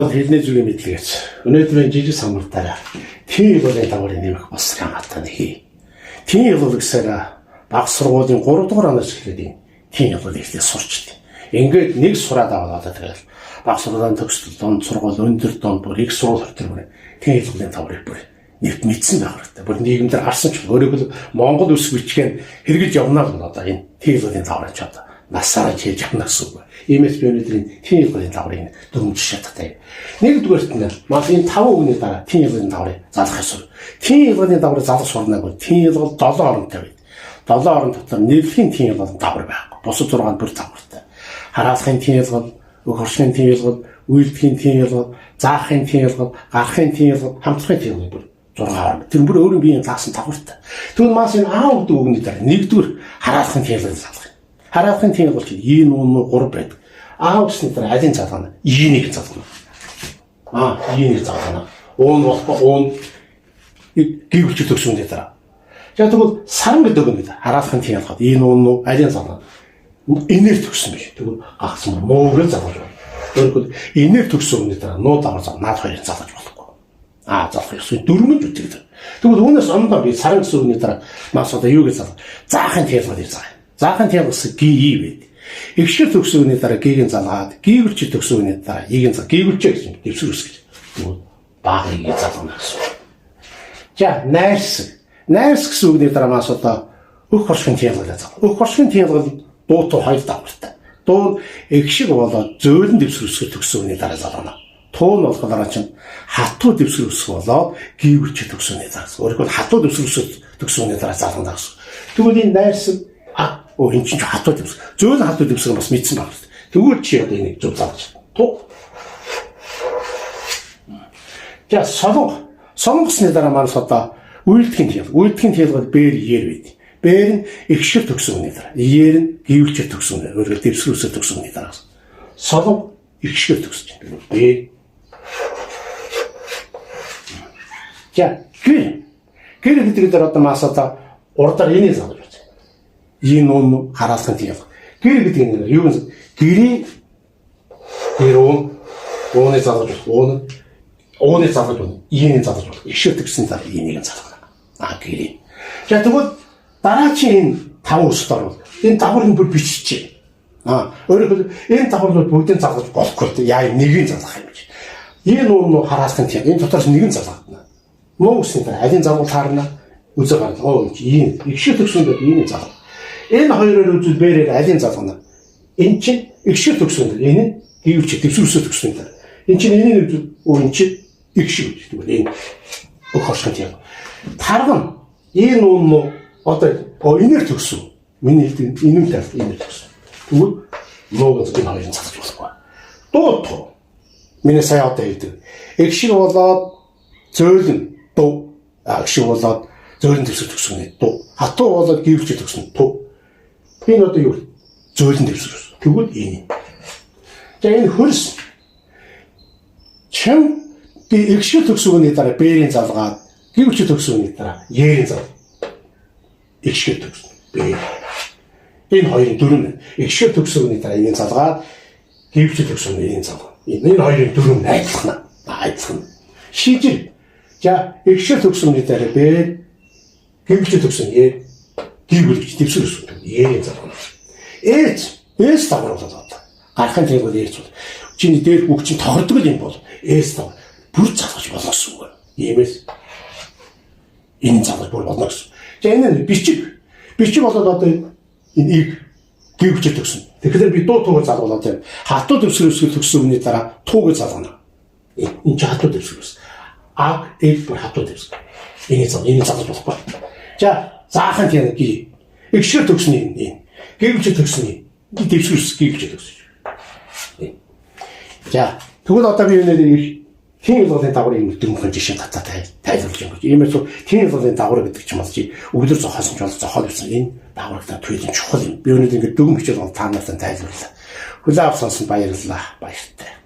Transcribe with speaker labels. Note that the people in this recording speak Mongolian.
Speaker 1: Хэлний зүгийн мэдлэгээс өнөөдрийн жижиг самбартаараа тийм илгуулийн дагаврыг нэмэх бас хамаатай хий. Тийм илгуул гэсээр баг сургуулийн 3 дугаар оноос эхлээд тийм илгуул ихтэй сурчдээ. Ингээд нэг сураад аваад тэгэл баг сургуулийн төгсөл донд сургууль өндөр донд бүр их сургууль хортор бүр тийм илгуулийн дагаврыг бүр нэвт мэдсэн байх хэрэгтэй. Бүр нийгэмдэр харсан ч өөрөөр Монгол ус бичгээр хэрэгжилж явна л одоо энэ тийм илгуулийн дагаврыг ч одоо насаараа хийж явна гэсэн үг. Иймээс би өнөөдрийн тийм илгуулийн дагаврыг дөрвөн жишээтэй. Нэгдүгээрт нь маш энэ 5 үгний дараа тийм илгуулийн дагаврыг залгах ёстой. Тийм илгуулийн дагаврыг залгах сурнаг бол тийм илгуул 7 оронтой байд. 7 орон дотор нэрлэхийн тийм илгуулийн дагавар байхгүй. Бусад 6 бүр дагавартай. Хараалахын тийм илгуул, өг хоршгийн тийм илгуул, үйлдэхийн тийм илгуул, заахын тийм илгуул, гарахын тийм илгуул, хамтрахын тийм илгуул бүр 6 орон. Тэр бүр өөрийн биеийн заасан дагавартай. Тэгвэл маш энэ А үгний дараа нэгдүгээр хараалахын тийм илгуул залгах. Хараалахын тийм илгуул чинь И нүүн 3 байдаг. А үгсний дараа алин залгана? И-ийг залгана. И-ийг залгана. Уун болохгүй уун гівч төгсөндөө дараа. За тэгвэл саран гэдэг үг нэ хараалахын тийм ялгаад И нүүн алин залгана. Энер төгсөн биш. Тэгвэл гагцсан муугэл залгаж байна. Өөрөөр энер төгсөн үгний дараа нуу давар зав наад хоёрыг залгаж болохгүй. Залгах ёстой дөрмөж үтгэдэг. Тэгвэл үүнээс өмнө би саран гэсэн үгний дараа маш одоо юу гэж залгах? Заахын тийм ялгаад заа. Заахын тийм ялгаас ГИ байд. Игшил төгсөн үгний дараа Г-ийг залгаад, гівч төгсөн үгний дараа И-ийг залгаад, гівч гэж дэвсгэрс гэж. Тэгвэл багыг залгана гэсэн. За, найрс. Найрс гэсэн үгний дараа маш одоо өг хоршгийн тийм ялгаад залгах. Өг хоршгийн тийм ялгаад дуутуу хоёр дагавартай. Дуу игшиг болоод зөөлөн дэвсгэрс төгсөн үгний дараа залгана. Туу нь болохоор чинь хатуу дэвсгэрс болоод гівч төгсөн үгний дараа. Өөрөөр хатуу дэвсгэрс төгсөн үгний дараа залгана гэсэн. Тэгвэл энэ найрс энэ чинь хатуу дэвсгэр. Зөөлөн хатуу дэвсгэр бас мэдсэн байна. Тэгвэл чи одоо энийг зөв зааж. Туу. За сонгосны дараа маань одоо үйлдэхийн тийм. Үйлдэхийн тийм бол бээр иер байд. Бээр нь игшил төгсөн үгний дараа. Иер нь гівч төгсөн үгний. Өөрөөр дэвсгэрс төгсөн үгний дараа. Солон игшил төгсөж байна. Бээр. За гэр гэдэг дээр одоо мас одоо урдаар энийг зааж байна. И нүүн хараалахын тийм. Гэр гэдэг нь юу вэ? Гэрийн ууны залгаж болох. Ууны залгаж болно. И-ний залгаж болох. Игшил төгсөн дараа И-нийг залгана. Гэрийн. За тэгвэл дараачийн энэ 5 өсөлт орвол энэ давхрын бүр биччихье. Өөрөөр энэ давхрыг бүгдийг залгаж болохгүй. Яа нэгийг залгах юм чи. И нүүн хараалахын тийм. Энэ дотоос нэг нь залгана. Муу үсний дараа алин залгуул таарна. Үзэг гаргал. И игшил төгсөн дээр И-ний залгана. Энэ хоёроор үзвэл бээрээр алин залгана. Энэ чинь игшил төгсөн дээр энэ гівч дэвсгэрс төгсөн дээр. Энэ чинь энийг үзвэл энэ чинь игшил гэж тэгвэл энэ өг хоршгон тийм. Тарган энэ нүүн одоо энер төгсөн. Миний хэлдэг энэм талд энер төгсөн. Тэгвэл нуугаас энэ хоёрын залгаж болохгүй. Дуутуу. Миний сая одоо хэлдэг. Игшил болоод зөөлөн дуу. Игшил болоод зөөлөн дэвсгэр төгсөн дуу. Хатуу болоод гівч төгсөн туу. Энэ одоо юу вэ? Зөөлөн дэвсгэрс. Тэгвэл энэ. За энэ хөрс. Чам игшил төгсөн үгний дараа бээрийн залгаад, гівч төгсөн үгний дараа Е-ийн зал. Игшил төгсөн. Бээр. Энэ хоёрын дөрөв. Игшил төгсөн үгний дараа энийг залгаад, гівч төгсөн үгний зал. Энэ хоёрын дөрөв найзлахна. Айцхан. Шижил. За игшил төгсөн үгний дараа бээр, гівч төгсөн Е гівч дэвсгэрс. Е-ийн зал. Эс тавар болоод гарахын тийм бол ээж бол чиний дээр бүх чинь тохирдог юм бол эс тавар бүр залгаж болно гэсэн үг. Иймээс энэ залгаж бүр болно гэсэн. За энэ бичиг болоод одоо энэ ийг гівч төгсөн. Тэгэхээр би дуу тууг залгуулаад байна. Хатуу дэвсгэрс төгсөн үгний дараа тууг залгана. Энэ ч хатуу дэвсгэрс. Бүр хатуу дэвсгэр. Энэ залгаж болохгүй. За заахын тийм игшил төгсөн энэ гівч төгсөн дэвсгэрс гівч төгсөн. За тэгвэл одоо би өнөөдөр тийм илгуулийн дагаврын дөрвөн жишээ татаа тайлбарлаж байна. Иймээс тийм илгуулийн дагавар гэдэг чинь бол чи өглөө зохиосон ч бол зохиол байсан энэ дагаврыг та түүний чухал юм. Би өнөөдөр ингээд дөрвөн хичээл бол та нартай тайлбарлаа. Хүлээн авсан баярлалаа. Баяртай.